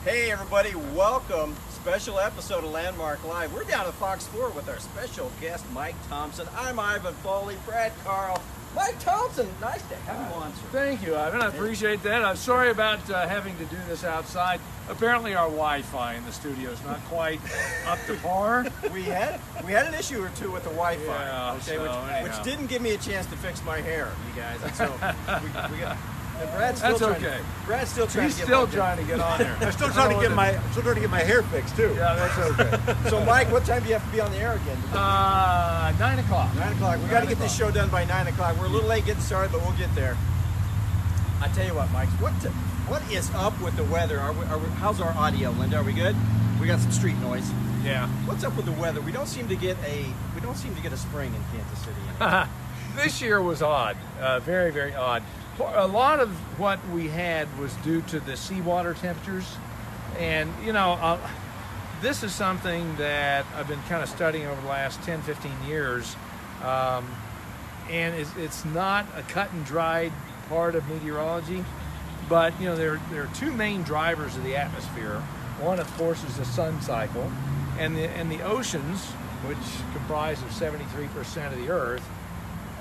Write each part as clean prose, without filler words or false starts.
Hey everybody, welcome. Special episode of Landmark Live. We're down at Fox 4 with our special guest, Mike Thompson. I'm Ivan Foley, Brad Carl. Mike Thompson, nice to have you on, sir. Thank you, Ivan. I appreciate that. I'm sorry about having to do this outside. Apparently our Wi-Fi in the studio is not quite up to par. We had an issue or two with the Wi-Fi, Yeah, okay, so which didn't give me a chance to fix my hair, you guys. And so we got. And Brad's still That's trying. okay. Brad's still trying. He's to get still trying to get on there. I'm still trying to get my hair fixed too. Yeah, that's okay. So, Mike, what time do you have to be on the air again? 9 o'clock. 9 o'clock. We got to get this show done by 9 o'clock. We're a little late getting started, but we'll get there. I tell you what, Mike. What is up with the weather? How's our audio, Linda? Are we good? We got some street noise. Yeah. What's up with the weather? We don't seem to get a spring in Kansas City anymore. This year was odd. Very, very odd. A lot of what we had was due to the seawater temperatures. And, this is something that I've been kind of studying over the last 10, 15 years. And it's not a cut and dried part of meteorology. But, there are two main drivers of the atmosphere. One, of course, is the sun cycle. And the oceans, which comprise of 73% of the Earth,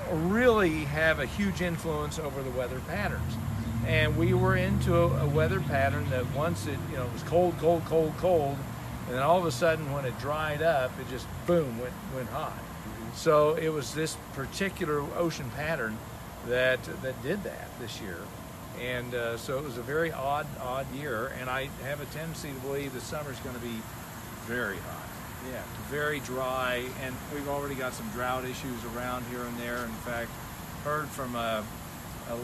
really have a huge influence over the weather patterns. And we were into a weather pattern that once it was cold, and then all of a sudden when it dried up, it just boom went hot. So it was this particular ocean pattern that did that this year. And so it was a very odd year, and I have a tendency to believe the summer's going to be very hot. Yeah. Very dry, and we've already got some drought issues around here and there. In fact, heard from a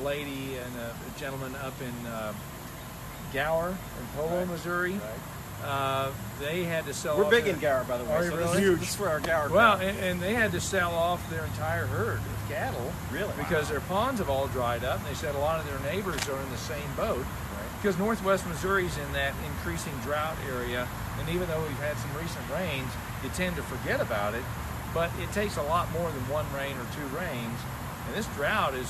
lady and a gentleman up in Gower in Polo, Missouri. Right. They had to sell We're off big their, in Gower, by the way. Are you so really? This is for our Gower. Well, crowd. and they had to sell off their entire herd of cattle. Really? Because their ponds have all dried up, and they said a lot of their neighbors are in the same boat. Because northwest Missouri's in that increasing drought area, and even though we've had some recent rains, you tend to forget about it, but it takes a lot more than one rain or two rains, and this drought is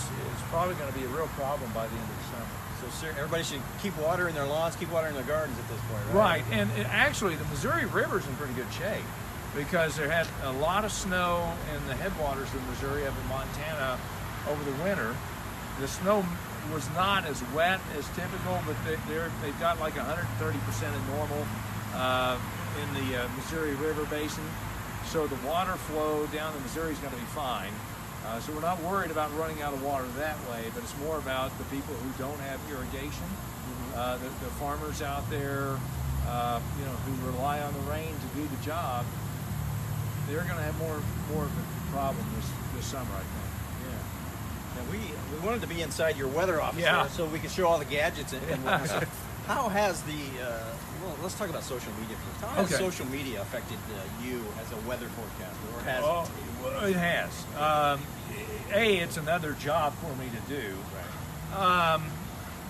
probably going to be a real problem by the end of the summer. So everybody should keep watering their lawns, keep watering their gardens at this point, right? Right, and actually the Missouri River's in pretty good shape because there had a lot of snow in the headwaters of Missouri up in Montana over the winter. The snow was not as wet as typical, but they've got like 130% of normal in the Missouri River basin. So the water flow down the Missouri is going to be fine. So we're not worried about running out of water that way, but it's more about the people who don't have irrigation, the farmers out there, who rely on the rain to do the job. They're going to have more of a problem this summer, I think. Now we wanted to be inside your weather office so we could show all the gadgets and whatnot. So how has let's talk about social media first. How has social media affected you as a weather forecaster, or has it? Well, it has. It's another job for me to do. Right.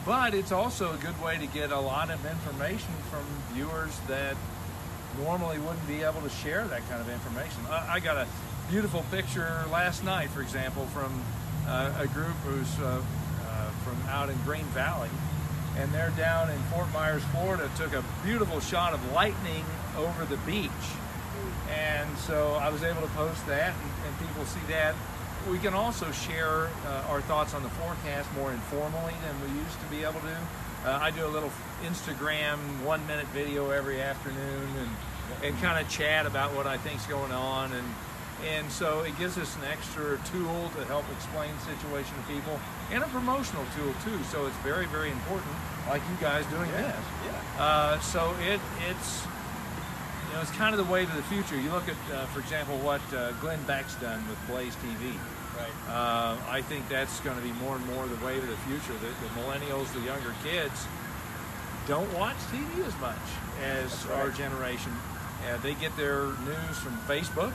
But it's also a good way to get a lot of information from viewers that normally wouldn't be able to share that kind of information. I got a beautiful picture last night, for example, from a group who's from out in Green Valley, and they're down in Fort Myers, Florida, took a beautiful shot of lightning over the beach. And so I was able to post that, and people see that. We can also share our thoughts on the forecast more informally than we used to be able to. I do a little Instagram 1-minute video every afternoon and kind of chat about what I think's going on, and so it gives us an extra tool to help explain the situation to people, and a promotional tool too. So it's very, very important, like you guys doing this. Yeah. So it's it's kind of the way to the future. You look at, for example, what Glenn Beck's done with Blaze TV. Right. I think that's going to be more and more the way to the future. The millennials, the younger kids, don't watch TV as much as our generation. They get their news from Facebook,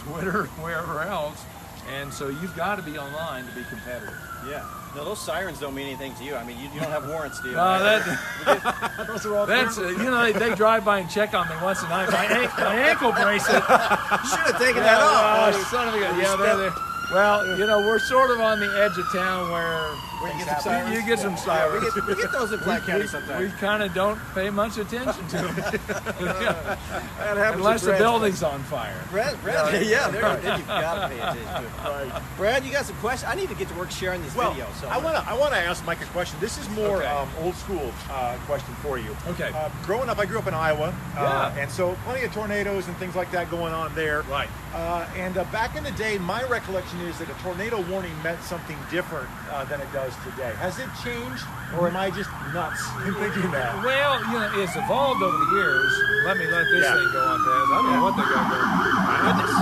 Twitter, wherever else, and so you've got to be online to be competitive. Yeah. No, those sirens don't mean anything to you. I mean, you don't have warrants, do you? Those are all. That's they drive by and check on me once a night. My ankle bracelet. You should have taken that off. Son of a gun. Yeah, Well, you know, we're sort of on the edge of town where We get some sirens. you get some Yeah, sirens. we get those in Black County We sometimes. kind of don't pay much attention to them. That happens Unless with the Brad's building's on fire. Brad, yeah, then you've got to pay attention to it. Right. Brad, you got some questions? I need to get to work sharing these Well, videos. So I want to ask Mike a question. This is more Okay. old school question for you. Okay. Growing up, I grew up in Iowa, Yeah. and so plenty of tornadoes and things like that going on there. Right. And back in the day, my recollection is that a tornado warning meant something different than it does today. Has it changed, or am I just nuts in thinking that? Well, you know, it's evolved over the years. Let this Yeah. thing go on past. I don't know what they got going. goodness.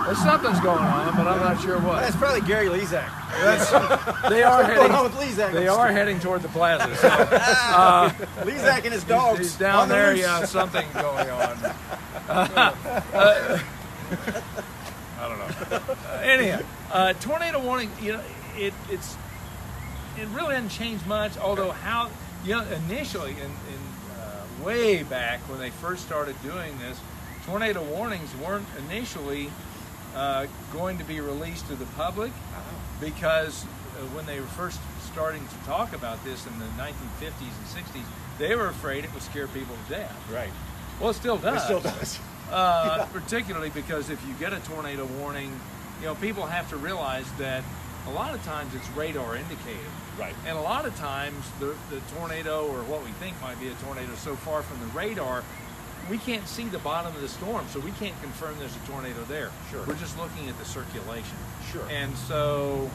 Well, something's going on, but I'm not sure what. That's probably Gary Lezak. They are What's going on heading. with Lezak? They are heading toward the plaza. So, Lezak and his dogs. he's down on the there. loose. Yeah, something going on. I don't know. Anyhow, tornado warning. You know, it really hasn't changed much. Although initially in way back when they first started doing this, tornado warnings weren't initially going to be released to the public because when they were first starting to talk about this in the 1950s and 60s, they were afraid it would scare people to death. Right. Well, it still does. It still does. Particularly because if you get a tornado warning, you know, people have to realize that a lot of times it's radar indicated. Right. And a lot of times the tornado, or what we think might be a tornado, is so far from the radar, we can't see the bottom of the storm, so we can't confirm there's a tornado there. Sure. We're just looking at the circulation. Sure. And so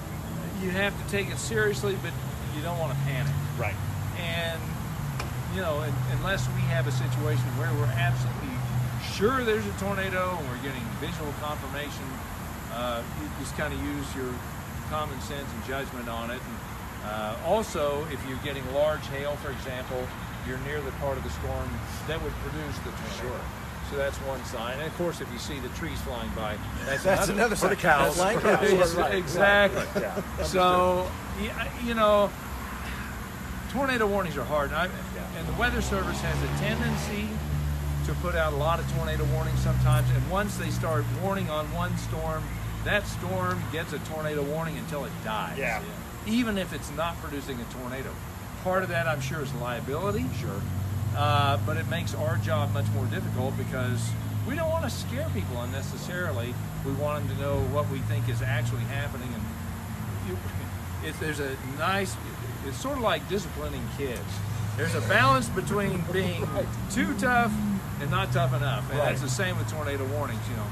you have to take it seriously, but you don't want to panic. Right. And, you know, unless we have a situation where we're absolutely sure there's a tornado and we're getting visual confirmation, you just kind of use your common sense and judgment on it. And also, if you're getting large hail, for example, you're near the part of the storm that would produce the tornado. Sure. So that's one sign. And of course, if you see the trees flying by, That's another For the sign. cows. Flying For the cows. cows. Right. Exactly. Right. Yeah. So, you know, tornado warnings are hard. And the Weather Service has a tendency to put out a lot of tornado warnings sometimes. And once they start warning on one storm, that storm gets a tornado warning until it dies. Yeah. Even if it's not producing a tornado. Part of that, I'm sure, is liability. Sure. But it makes our job much more difficult because we don't want to scare people unnecessarily. We want them to know what we think is actually happening. And it's sort of like disciplining kids. There's a balance between being too tough and not tough enough. And Right. that's the same with tornado warnings, you know.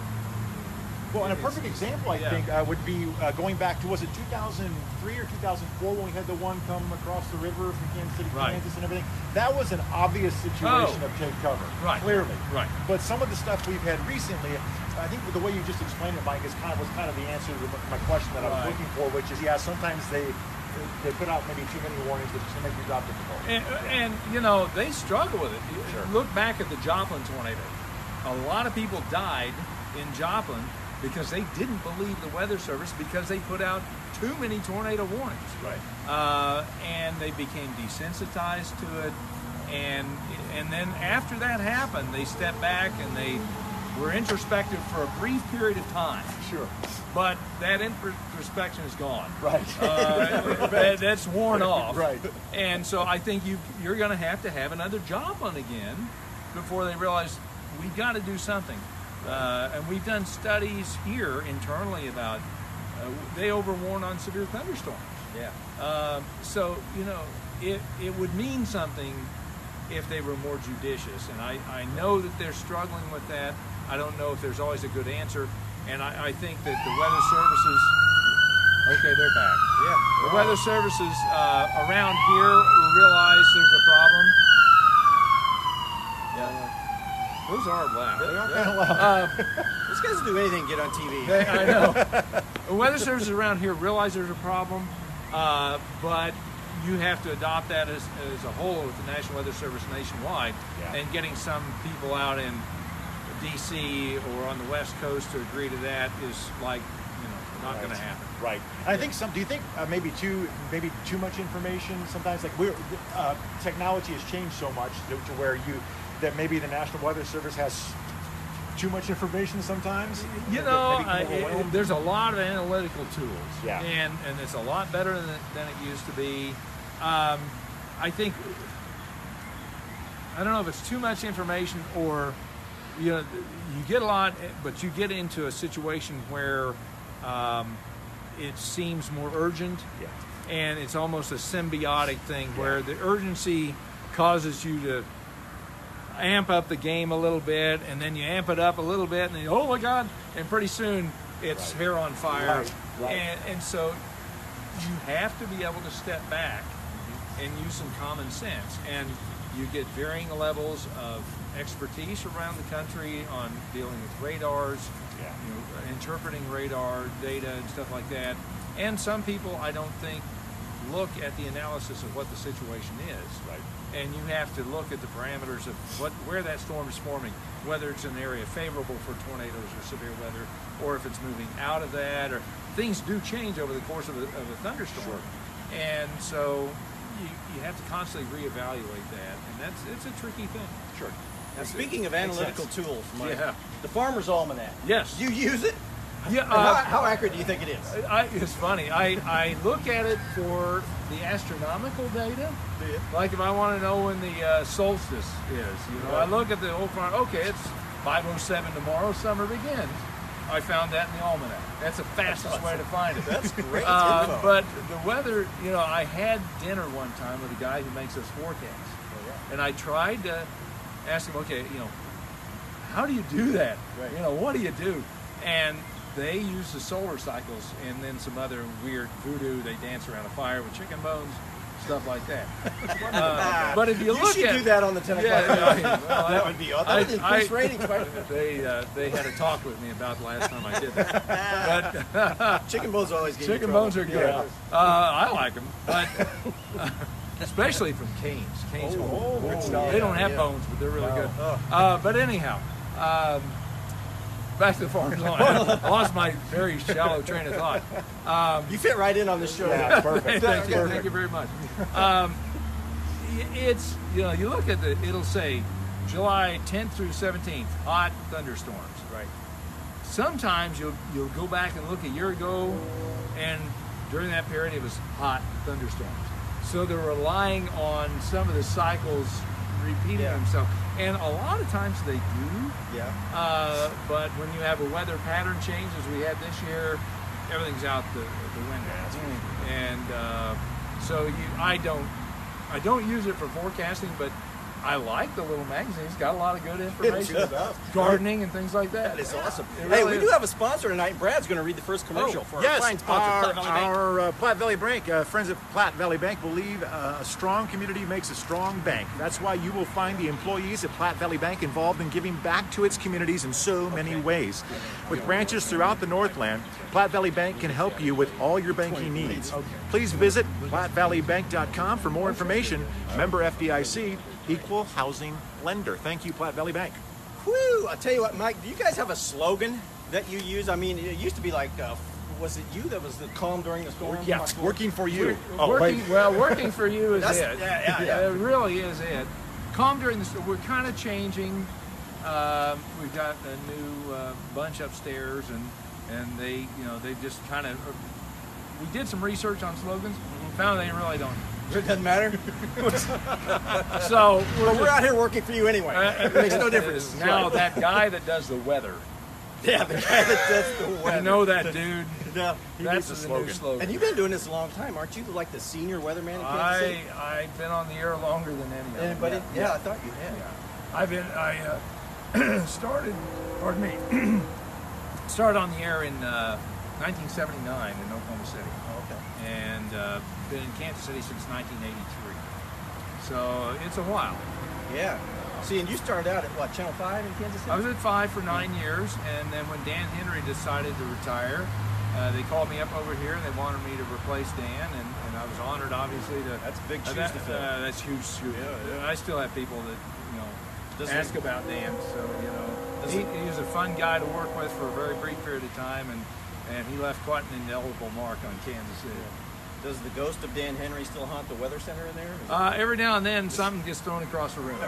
Well, and a perfect example, I think, would be going back to, was it 2003 or 2004 when we had the one come across the river from Kansas City, Right. Kansas and everything? That was an obvious situation of take cover, Right. clearly. Right. But some of the stuff we've had recently, I think the way you just explained it, Mike, was kind of the answer to my question that I was Right. looking for, which is, yeah, sometimes they put out maybe too many warnings that just make your job difficult. And you know, they struggle with it. Sure. Look back at the Joplin tornado. A lot of people died in Joplin because they didn't believe the Weather Service because they put out too many tornado warnings. Right. And they became desensitized to it. And then after that happened, they stepped back and they were introspective for a brief period of time. Sure. But that introspection is gone. Right. That's worn off. Right. And so I think you're going to have another Joplin again before they realize we've got to do something. And we've done studies here internally about they overwarn on severe thunderstorms. Yeah. So, you know, it would mean something if they were more judicious. And I know that they're struggling with that. I don't know if there's always a good answer. And I think that the weather services, okay, they're back. Yeah. The weather services around here realize there's a problem. Yeah. Those are loud. They are kind of loud. These guys will do anything to get on TV. I know. The weather services around here realize there's a problem, but you have to adopt that as a whole with the National Weather Service nationwide. Yeah. And getting some people out in D.C. or on the West Coast to agree to that is like, you know, not going to happen. Right. And I think do you think maybe too much information sometimes, like technology has changed so much to where that maybe the National Weather Service has too much information sometimes? You know, there's a lot of analytical tools, and it's a lot better than it used to be. I think, I don't know if it's too much information or, you know, you get a lot, but you get into a situation where it seems more urgent, and it's almost a symbiotic thing where the urgency causes you to amp up the game a little bit, and then you amp it up a little bit, and then, oh my God, and pretty soon it's hair on fire. And so you have to be able to step back and use some common sense. And you get varying levels of expertise around the country on dealing with radars, you know, interpreting radar data and stuff like that. And some people, I don't think, look at the analysis of what the situation is. And you have to look at the parameters of where that storm is forming, whether it's an area favorable for tornadoes or severe weather, or if it's moving out of that, or things do change over the course of a thunderstorm. And so you have to constantly reevaluate that, and it's a tricky thing. Now, speaking of analytical tools, Mike, the Farmer's Almanac. Yes. You use it? Yeah. How accurate do you think it is? It's funny. I look at it for the astronomical data. Like if I want to know when the solstice is, you know, I look at the old farm. Okay, it's 5:07 tomorrow. Summer begins. I found that in the almanac. That's the fastest way to find it. That's great. But the weather, you know, I had dinner one time with a guy who makes us forecasts, and I tried to ask him, okay, you know, how do you do that? You know, what do you do? And they use the solar cycles and then some other weird voodoo. They dance around a fire with chicken bones, stuff like that. But if you look should at do that on the 10 o'clock. That would be awesome. That would increase ratings. They had a talk with me about the last time I did that. But chicken bones always get chicken bones are good. I like them, but especially from Cane's. Cane's good stuff. They don't have bones, but they're really good. But anyhow. Back to the Farmer's Almanac. I lost my very shallow train of thought. You fit right in on this show. Yeah, perfect. Thank you very much. It's, you know, you look at it'll say July 10th through 17th, hot thunderstorms. Sometimes you'll go back and look a year ago, and during that period it was hot thunderstorms. So they're relying on some of the cycles repeating themselves. And a lot of times they do. But when you have a weather pattern change, as we had this year, everything's out the window. And so I don't use it for forecasting, but I like the little magazine. It's got a lot of good information about gardening and things like that. That is awesome. Hey, we do have a sponsor tonight, and Brad's going to read the first commercial for our fine sponsor, Platte Valley Bank. Our Platte Valley Bank, friends at Platte Valley Bank believe a strong community makes a strong bank. That's why you will find the employees at Platte Valley Bank involved in giving back to its communities in so many ways. With branches throughout the Northland, Platte Valley Bank can help you with all your banking needs. Please visit PlatteValleyBank.com for more information. Member FDIC. Equal housing lender. Thank you, Platte Valley Bank. Whew! I tell you what, Mike, do you guys have a slogan that you use? I mean, it used to be like, was it you that was the calm during the storm? Yeah, working for you. Working for you is it. Yeah. It really is it. Calm during the storm. We're kind of changing. We've got a new bunch upstairs, and they just kind of. We did some research on slogans. Found they really don't. It doesn't matter. So we're out here working for you anyway. It makes no difference. Now that guy that does the weather. Yeah, the guy that does the weather. You know that dude. Yeah, that's the new slogan. And you've been doing this a long time, aren't you? Like the senior weatherman in Kansas City? I've been on the air longer than any of them. But I thought you had. Yeah. I started on the air in 1979 in Oklahoma City. And been in Kansas City since 1983. So it's a while. Yeah. See, and you started out at what, Channel 5 in Kansas City? I was at 5 for 9 years, and then when Dan Henry decided to retire, they called me up over here, and they wanted me to replace Dan, and I was honored, obviously, to... That's big shoes to fill. That's huge shoes. Yeah. I still have people that, ask about Dan, so, he was a fun guy to work with for a very brief period of time, and he left quite an indelible mark on Kansas City. Does the ghost of Dan Henry still haunt the weather center in there? Every now and then, something gets thrown across the room.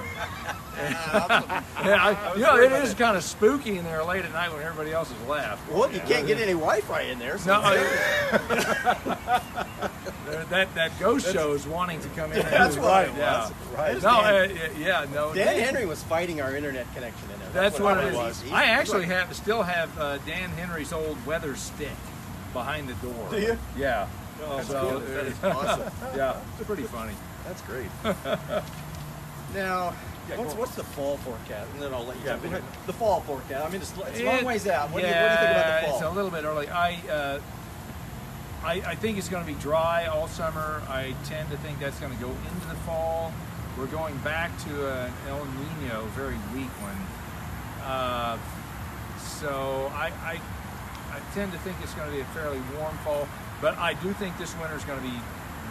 It is kind of spooky in there late at night when everybody else has left. Well, you can't get any Wi-Fi in there. So No, that ghost show is wanting to come in. That's right. Yeah. Right. No. Dan Henry was fighting our internet connection in there. That's what it was. is. I actually still have Dan Henry's old weather stick behind the door. Do you? Yeah. Oh, So, cool. That is awesome. Yeah, it's pretty funny. That's great. Now, what's the fall forecast? And then I'll let you jump in. The fall forecast. I mean, it's a long ways out. What do you think about the fall? It's a little bit early. I think it's going to be dry all summer. I tend to think that's going to go into the fall. We're going back to an El Nino, very weak one. So I tend to think it's going to be a fairly warm fall. But I do think this winter is going to be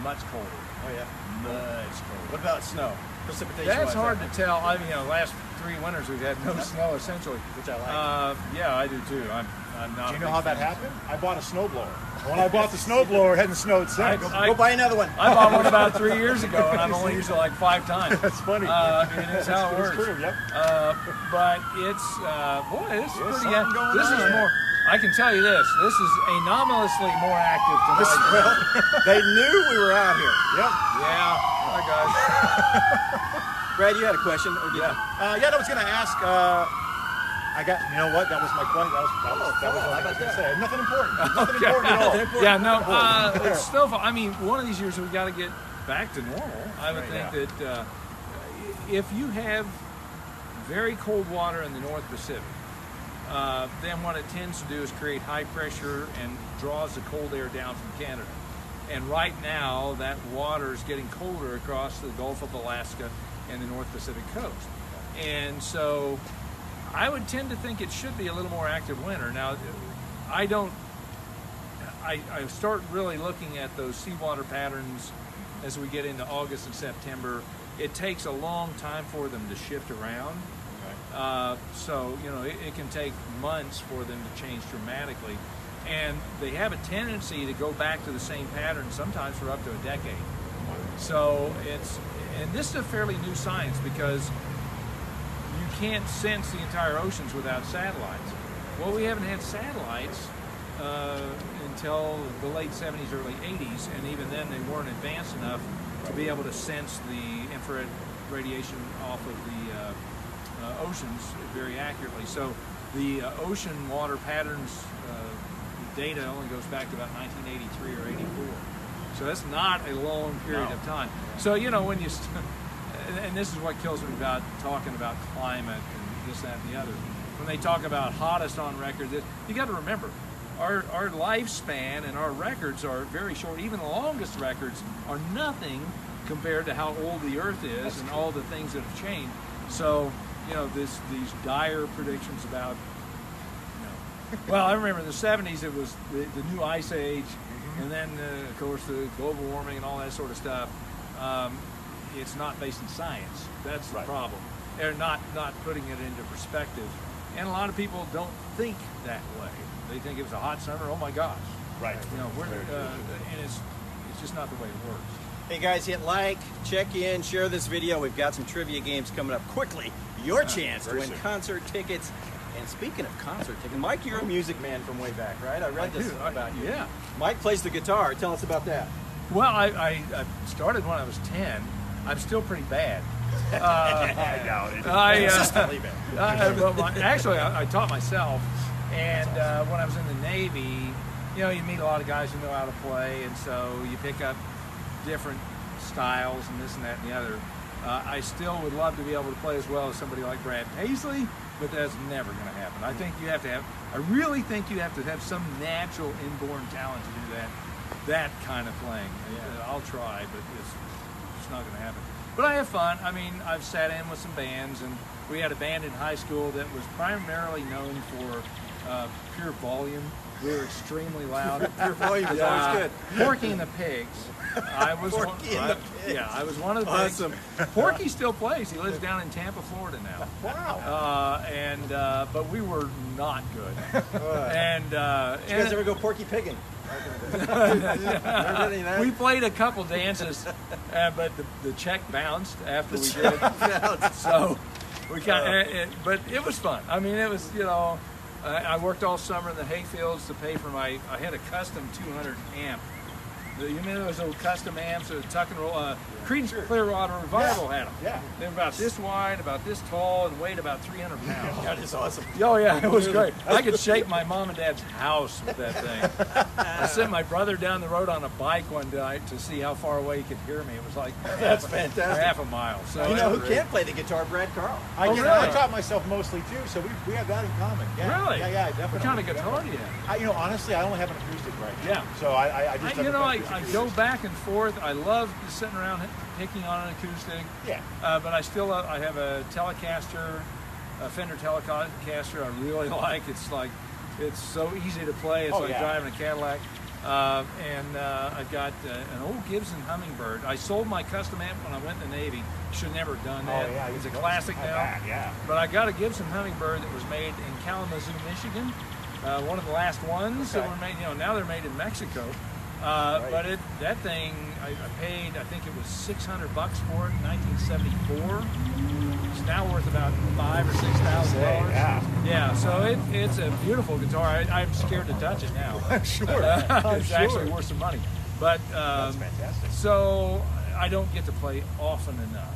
much colder. Oh, yeah? Much colder. What about snow? Precipitation? That's hard to tell. I mean, last 3 winters we've had no snow, essentially. Which I like. Yeah, I do too. I'm not. Do you know how that happened? I bought a snowblower. When I bought the snowblower, it hadn't snowed since. Go buy another one. I bought one about 3 years ago, and I've only used it like 5 times. That's funny. It is how it works. It's true, yep. But it's, this is There's pretty. something going This on is here. more. I can tell you this. This is anomalously more active tonight. Well, they knew we were out here. Yep. Yeah. Hi guys. Brad, you had a question? Or did I was going to ask. I got. You know what? That was my question. That was how what I about was going to that? say. Nothing important. Nothing important at all. Yeah, no, it's still fun. I mean, one of these years we've got to get back to normal. I would think that if you have very cold water in the North Pacific, then what it tends to do is create high pressure and draws the cold air down from Canada. And right now, that water is getting colder across the Gulf of Alaska and the North Pacific coast. And so I would tend to think it should be a little more active winter. Now, I start really looking at those seawater patterns as we get into August and September. It takes a long time for them to shift around. So, it can take months for them to change dramatically. And they have a tendency to go back to the same pattern sometimes for up to a decade. So and this is a fairly new science because you can't sense the entire oceans without satellites. Well, we haven't had satellites until the late 70s, early 80s, and even then they weren't advanced enough to be able to sense the infrared radiation off of the oceans very accurately. So the ocean water patterns data only goes back to about 1983 or 84. So that's not a long period of time. So, when you, and this is what kills me about talking about climate and this, that, and the other. When they talk about hottest on record, you got to remember, our lifespan and our records are very short. Even the longest records are nothing compared to how old the Earth is and all the things that have changed. So, these dire predictions about, well, I remember in the 70s it was the new ice age, and then, of course, the global warming and all that sort of stuff. It's not based in science. That's the problem. They're not putting it into perspective. And a lot of people don't think that way. They think it was a hot summer, oh my gosh. Right. And it's just not the way it works. Hey guys, hit like, check in, share this video. We've got some trivia games coming up quickly. Your chance to win concert tickets. And speaking of concert tickets, Mike, you're a music man from way back, right? I read this about you. Yeah. Mike plays the guitar. Tell us about that. Well, I started when I was 10. I'm still pretty bad. I doubt it. Consistently bad. Actually, I taught myself. And when I was in the Navy, you meet a lot of guys who know how to play. And so you pick up different styles and this and that and the other. I still would love to be able to play as well as somebody like Brad Paisley, but that's never going to happen. I really think you have to have some natural inborn talent to do that kind of playing. I'll try, but it's not going to happen. But I have fun. I mean, I've sat in with some bands, and we had a band in high school that was primarily known for pure volume. We were extremely loud. Pure volume is always good. Porky and the Pigs. I was Porky and the Pigs. Yeah, I was one of the pigs. Awesome. Porky still plays. He lives down in Tampa, Florida now. Wow. But we were not good. Did you guys ever go Porky Piggin'? We played a couple dances, but the check bounced after we did it. So we got, but it was fun. I mean, it was, I worked all summer in the hay fields to pay for I had a custom 200 amp. You know those old custom amps, tuck and roll. Creedence Clearwater Revival had them. Yeah. They were about this wide, about this tall, and weighed about 300 pounds. That is awesome. Oh yeah, it was great. I could shake my mom and dad's house with that thing. I sent my brother down the road on a bike one night to see how far away he could hear me. It was like That's fantastic. half a mile. So You know who can't play the guitar? Brad Carl. I really? I taught myself mostly too, so we have that in common. Yeah. Really? Yeah, definitely. What kind of guitar do you have? Honestly, I only have an acoustic right now. Yeah. So I just I go back and forth. I love sitting around picking on an acoustic. Yeah. But I have a Telecaster, a Fender Telecaster I really like. It's so easy to play. It's driving a Cadillac. I've got an old Gibson Hummingbird. I sold my custom amp when I went in the Navy. Should never have done that. Oh, yeah, It's a classic now. Yeah. But I got a Gibson Hummingbird that was made in Kalamazoo, Michigan. One of the last ones that were made. Now they're made in Mexico. But that thing, I paid, I think it was $600 for it in 1974. It's now worth about $5,000 or $6,000. Yeah. So it's a beautiful guitar. I'm scared to touch it now. I'm sure. It's actually worth some money. But That's fantastic. so I don't get to play often enough.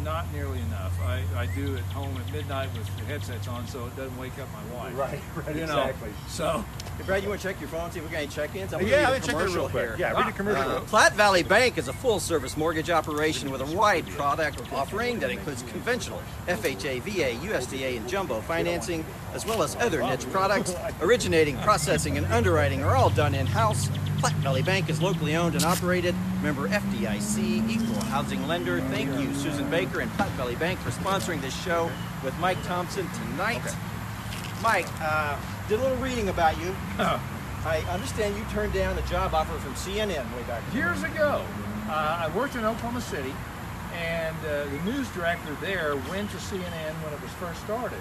Not nearly enough. I do at home at midnight with the headsets on, so it doesn't wake up my wife. Right, You know. exactly. So Hey, Brad, you want to check your phone, see if we got any check-ins? I'm gonna Yeah, read a let me check this real commercial quick. here. Yeah, read a commercial. Platte Valley Bank is a full-service mortgage operation with a wide product offering that includes conventional FHA, VA, USDA, and jumbo financing, as well as other niche products. Originating, processing, and underwriting are all done in-house. Platte Valley Bank is locally owned and operated. Member FDIC, equal housing lender. Thank you, Susan Baker and Platte Valley Bank, for sponsoring this show with Mike Thompson tonight. Mike, did a little reading about you. I understand you turned down a job offer from CNN way back then. years ago, I worked in Oklahoma City, and the news director there went to CNN when it was first started.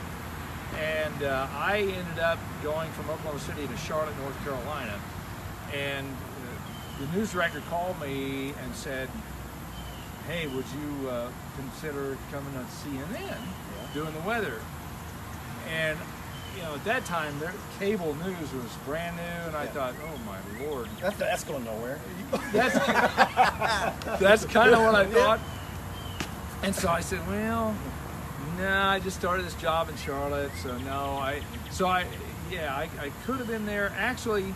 And I ended up going from Oklahoma City to Charlotte, North Carolina. And the news director called me and said, hey, would you consider coming on CNN doing the weather? And at that time, cable news was brand new, and I thought, oh my Lord. That's going nowhere. That's kind of what I thought. And so I said, well, no, I just started this job in Charlotte, so no. I could have been there. Actually,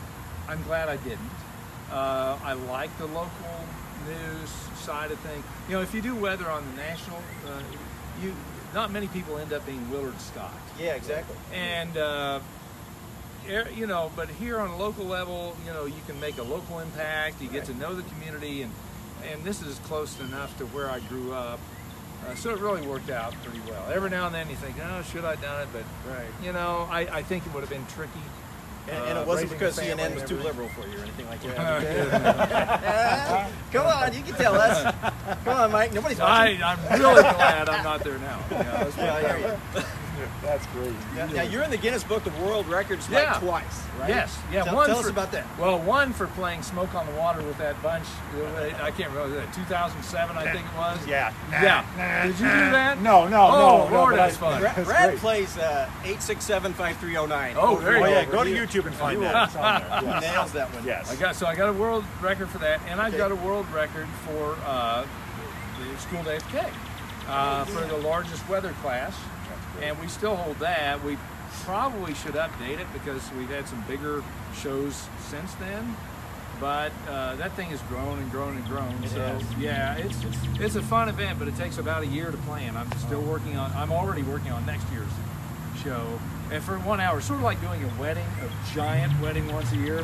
I'm glad I didn't. I like the local news side of things. If you do weather on the national, not many people end up being Willard Scott. Yeah, exactly. And but here on a local level, you can make a local impact. You get to know the community, and this is close enough to where I grew up. So it really worked out pretty well. Every now and then you think, oh, should I have done it? But I think it would have been tricky. And it wasn't because CNN was too liberal for you or anything like that. Come on, you can tell us. Come on, Mike. Nobody's watching. I'm really glad I'm not there now. Yeah, I hear you. That's great. Now, you're in the Guinness Book of World Records twice, right? Yes. Yeah. Tell us about that. Well, one for playing Smoke on the Water with that bunch. I can't remember. 2007, I think it was. Yeah. Did you do that? No. Lord, that's fun. Brad plays 867-5309. Oh, very good. Yeah, go to YouTube and find that. It's on there. He nails that one. Yes. I got a world record for that, and I've got a world record for the school day FK for the largest weather class. And we still hold that. We probably should update it because we've had some bigger shows since then. But that thing has grown and grown and grown. It's a fun event, but it takes about a year to plan. I'm still I'm already working on next year's show. And for 1 hour, sort of like doing a wedding, a giant wedding once a year.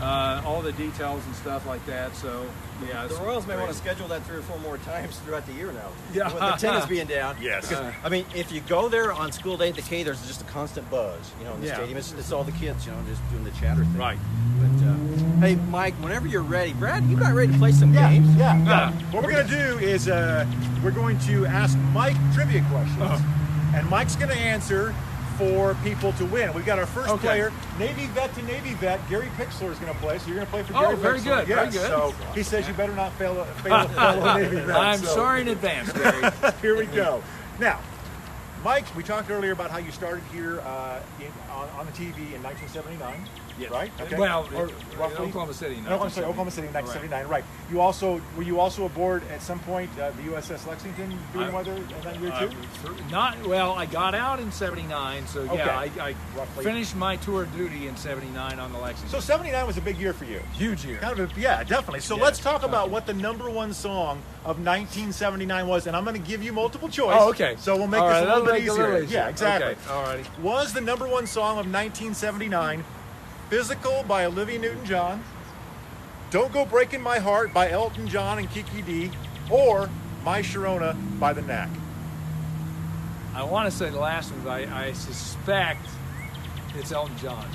All the details and stuff like that. So the Royals may want to schedule that 3 or 4 more times throughout the year now. Yeah, with the tennis being down. Yes. Because, if you go there on school day at the K, there's just a constant buzz. In the stadium, it's all the kids, just doing the chatter thing. Right. But hey, Mike, whenever you're ready, Brad, you got ready to play some games? Yeah. What we're going to do is we're going to ask Mike trivia questions, and Mike's going to answer for people to win. We've got our first player, Navy vet to Navy vet. Gary Pixler is going to play, so you're going to play for Gary Pixler. Very good, yes. very good. So he says you better not fail a fellow Navy vet. I'm sorry in advance, Gary. Here we go. Now, Mike, we talked earlier about how you started here on the TV in 1979. Yes. Right? Okay. Well, roughly Oklahoma City. No, I'm sorry, Oklahoma City in 1979. Right. You also were you also aboard at some point the USS Lexington doing weather in that year too? I got out in '79, so I roughly finished my tour of duty in '79 on the Lexington. So '79 was a big year for you. Huge year. Kind of definitely. So let's talk about what the #1 song of 1979 was, and I'm going to give you multiple choice. Oh, okay. So we'll make this a little bit easier. Yeah, exactly. Okay. Alrighty. Was the #1 song of 1979 "Physical" by Olivia Newton-John, "Don't Go Breaking My Heart" by Elton John and Kiki D, or "My Sharona" by The Knack? I want to say the last one, but I suspect it's Elton John.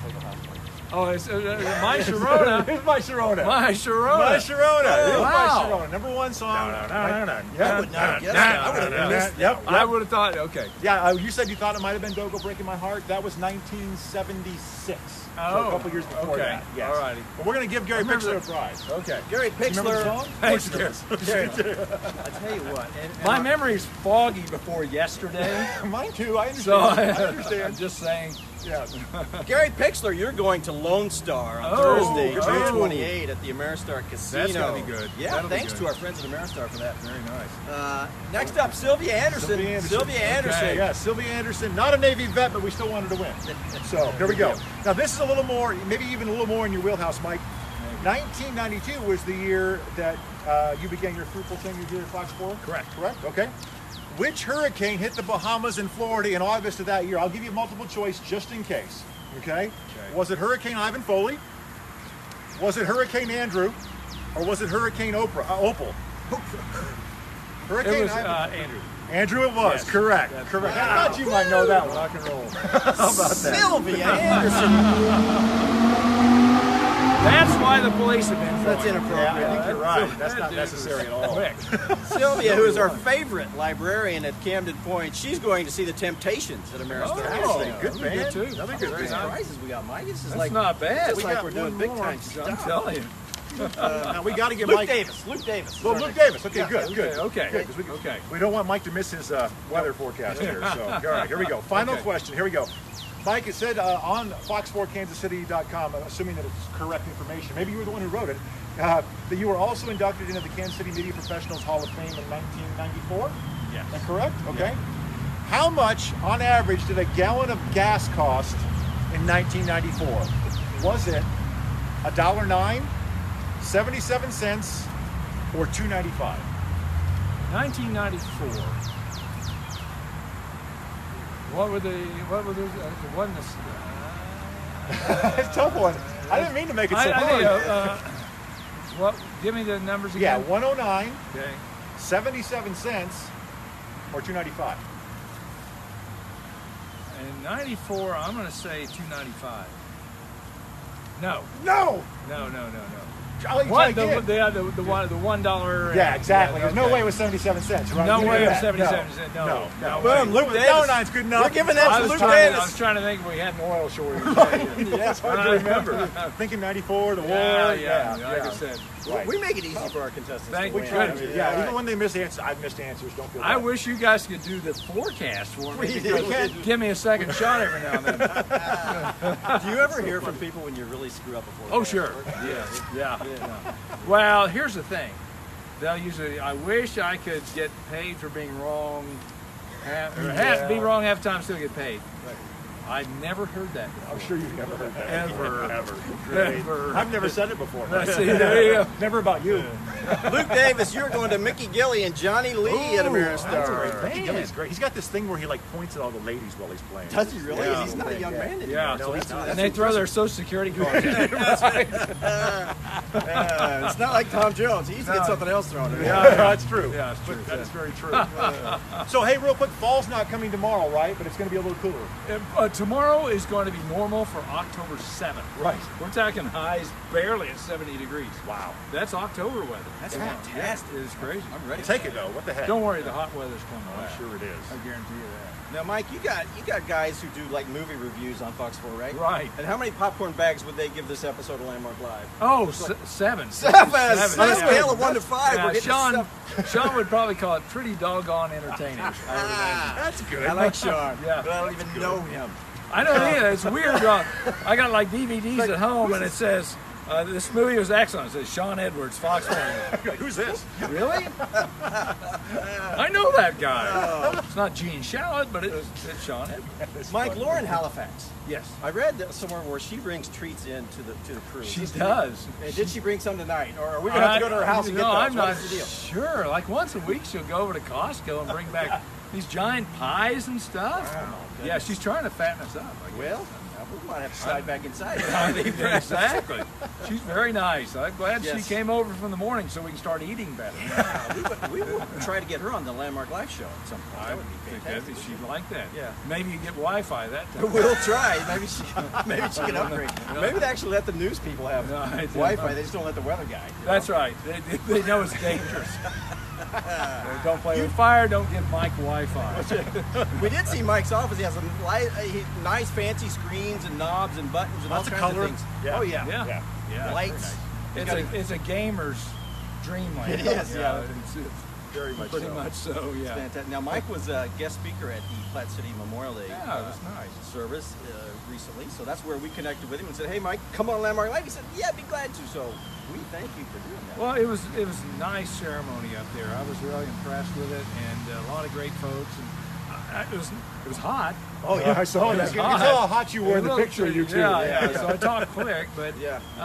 Oh, it's My Sharona. It's My Sharona. My Sharona. My Sharona. Oh, wow. My Sharona. #1 song. I would not have guessed that. I would have missed that. Yep. I would have thought, okay. Yeah, you said you thought it might have been "Don't Go Breaking My Heart." That was 1976. So a couple years before that. Yes. All righty. But we're going to give Gary Pixler a prize. Okay. Gary Pixler. Thanks, Gary. I tell you what. My memory's foggy before yesterday. Mine too. I understand. So I understand. I'm just saying. Yeah. Gary Pixler, you're going to Lone Star on Thursday, June 28 at the Ameristar Casino. That's going to be good. Yeah, thanks to our friends at Ameristar for that. Very nice. Next up, Sylvia Anderson. Sylvia Anderson. Okay. Yeah, Sylvia Anderson, not a Navy vet, but we still wanted to win. So here we go. Now this is a little more, maybe even a little more in your wheelhouse, Mike. 1992 was the year that you began your fruitful tenure here at Fox 4? Correct. Okay. Which hurricane hit the Bahamas and Florida in August of that year? I'll give you multiple choice just in case. Okay? Was it Hurricane Ivan Foley? Was it Hurricane Andrew? Or was it Hurricane Opal? Hurricane It was Andrew. Andrew. Andrew it was. Yes. Correct. That's Correct. Wow. I thought you might know that one. Rock and roll. How about that? Sylvia Anderson. That's why the police have been. That's inappropriate. Yeah, I think you're right. That's not necessary at all. Quick. Sylvia, who is our favorite librarian at Camden Point, she's going to see the Temptations at Ameristar. Interesting. Good Good band. too. Another Look good at these band. prizes we got, Mike. This is That's like not bad. It's like got we're doing one big more. time I'm stuff. telling you. Now we got to get Luke Mike. Davis. Luke Davis. Well, Luke Davis. Okay, good. Okay. Good, 'cause Okay. we don't want Mike to miss his weather forecast here. So, all right, here we go. Final question. Here we go. Mike, it said on fox4kansascity.com, assuming that it's correct information, maybe you were the one who wrote it, that you were also inducted into the Kansas City Media Professionals Hall of Fame in 1994? Yes. Is that correct? Okay. How much, on average, did a gallon of gas cost in 1994? Was it $1.09, 77 cents, or $2.95? 1994. What were the? It wasn't It's a tough one. I didn't mean to make it so hard. What? Give me the numbers Yeah, again. 109, Okay. 77 cents, or $2.95. In '94, I'm going to say $2.95. No. No! What? The $1. Yeah, exactly. There's no okay. way it was 77 cents, right? No You way knew it was that. 77 cents. No. Boom, Luke Davis. $1.09's good enough. We're giving that I to was, Luke trying, Davis. I was trying to think if we had an oil shortage. Yeah, it's hard to remember. Thinking 94, the war. Yeah, like I said. Right. We make it easy for our contestants. Thank to you. win. Good. Yeah, even when they miss answers, I've missed answers. Don't feel bad. I wish you guys could do the forecast for me. We because can't. Give me a second shot every now and then. Do you ever hear from people when you really screw up a forecast? Oh, sure. Yeah. Well, here's the thing. They'll usually, I wish I could get paid for being wrong, be wrong half the time, still get paid. I've never heard that before. I'm sure you've never heard that. Ever. I've never said it before. See, there you go. Never about you. Luke Davis, you're going to Mickey Gilly and Johnny Lee at Ameristar. That's a great band. Gilly's great. He's got this thing where he like points at all the ladies while he's playing. Does he really? Yeah. He's not a young man anymore. Yeah, So that's and they throw their social security cards in. it's not like Tom Jones. He used to get something else thrown in. Yeah, that's true. Yeah, it's true. That's very true. So, hey, real quick, fall's not coming tomorrow, right? But it's going to be a little cooler. Tomorrow is going to be normal for October 7th. Right. We're talking highs barely at 70 degrees. Wow. That's October weather. That's Yeah. fantastic. It is crazy. I'm ready. Take it though. What the heck? Don't worry, the hot weather's coming. I'm sure it is. I guarantee you that. Now, Mike, you got guys who do like movie reviews on Fox 4, right? Right. And how many popcorn bags would they give this episode of Landmark Live? Oh, seven. Seven. On a Yeah. scale of 1 to 5. Yeah, we're getting Sean would probably call it pretty doggone entertaining. That's good. I like Sean. Yeah. But I don't even know him. I know either. It's weird. I got like DVDs at home, and it says this movie was excellent. It says Sean Edwards, Fox 4. Who's this? Really? I know that guy. It's not Gene Shalit, but it's Sean Edwards. Mike, Lauren Halifax. Yes. I read that somewhere where she brings treats in to the crew. She does. And did she bring some tonight, or are we gonna have to go to her house and get No, those? I'm not What's the deal? sure. Like once a week, she'll go over to Costco and bring back these giant pies and stuff. Wow, Yeah, she's trying to fatten us up. I guess. Well, we might have to slide back inside. Exactly. She's very nice. I'm glad Yes. she came over from the morning so we can start eating better. We will try to get her on the Landmark Live show at some point. I That would be think fantastic. she'd like that. Yeah. Maybe you get Wi-Fi that time. We'll try. Maybe she can upgrade. Maybe they actually let the news people have No, I don't Wi-Fi. know. They just don't let the weather guy. That's right. They know it's dangerous. Don't play with fire. Don't give Mike Wi-Fi. We did see Mike's office. He has some nice, fancy screens and knobs and buttons and Lots all of kinds color. of things. Yeah. Oh yeah. Yeah. Yeah. Lights. It's a gamer's dreamland. It is, yeah. It's Very much pretty so. much so. Yeah. Fantastic. Now, Mike was a guest speaker at the Platte City Memorial Day Yeah, that's nice. service recently, so that's where we connected with him and said, "Hey, Mike, come on Landmark Live." He said, "Yeah, I'd be glad to." So we thank you for doing that. Well, it was a nice ceremony up there. I was really impressed with it, and a lot of great folks. And it was hot. Oh yeah, I saw It that. was You hot. saw how hot you were in the Well, picture. You too. Yeah. So I talked quick, but Yeah. you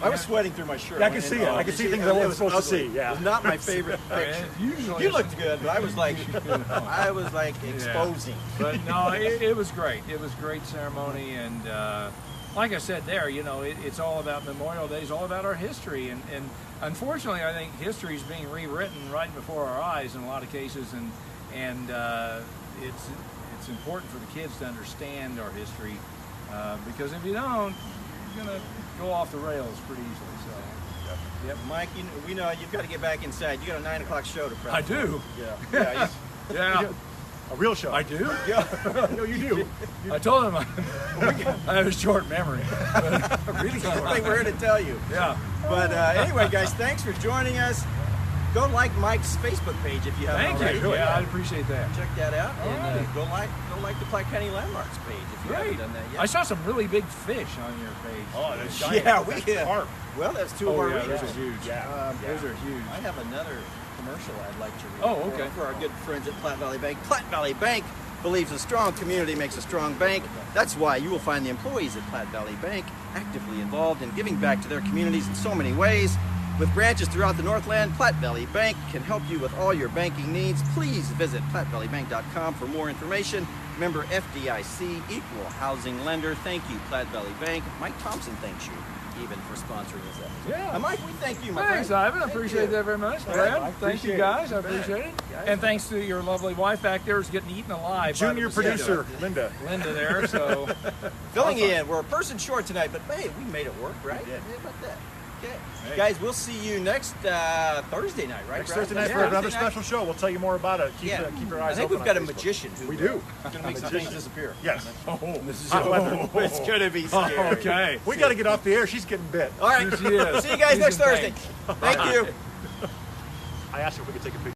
I was know, sweating through my shirt. Yeah, I can see it. I can see things I wasn't supposed to see. Yeah. It was not my favorite I mean, picture. usually You it's- looked good, but I was like, exposing. But no, it was great. It was a great ceremony, and like I said there, it's all about Memorial Day. It's all about our history, and unfortunately, I think history is being rewritten right before our eyes in a lot of cases, and it's important for the kids to understand our history, because if you don't, you're gonna go off the rails pretty easily. So, Yep, Mike, we know you've got to get back inside. You got a 9 o'clock show to prep. I do. Yeah. Yeah, A real show. I do. No, you do. I told him I have a short memory. Really, I think we're here to tell you. Yeah. But anyway, guys, thanks for joining us. Go like Mike's Facebook page if you haven't Thank already. you. Yeah, I'd appreciate that. Check that out, and right. go like the Platte County Landmarks page if you Great. haven't done that yet. I saw some really big fish on your page. Oh, that's Yeah, giant. Carp. Well, that's two of our yeah, readers. those are huge. Yeah. Those are huge. I have another commercial I'd like to read. Oh, okay. For our good friends at Platte Valley Bank. Platte Valley Bank believes a strong community makes a strong bank. That's why you will find the employees at Platte Valley Bank actively involved in giving back to their communities in so many ways. With branches throughout the Northland, Platte Valley Bank can help you with all your banking needs. Please visit PlatteValleyBank.com for more information. Member FDIC, equal housing lender. Thank you, Platte Valley Bank. Mike Thompson thanks you even for sponsoring this episode. Yeah. Mike, we thank you, my Thanks, friend. Ivan. I appreciate that very much. All Brad, right, thank you guys. I appreciate it. Guys. And thanks to your lovely wife back there who's getting eaten alive. by the Junior mosquito. producer, Linda. Linda there. So Filling Awesome. in. We're a person short tonight, but hey, we made it work, right? We did. How about that? Okay. Hey. Guys, we'll see you next Thursday night, right? Next Brad? Thursday night for Yeah. another Thursday night? special show. We'll tell you more about it. Keep your I eyes think open we've got a on Facebook. magician who We do. is going to make some magician. things disappear. Yes. This is Hot weather. it's going to be scary. okay. We got to get off the air. She's getting bit. All right. She is. See you guys She's next in Thursday. pain. Thank you. I asked her if we could take a picture.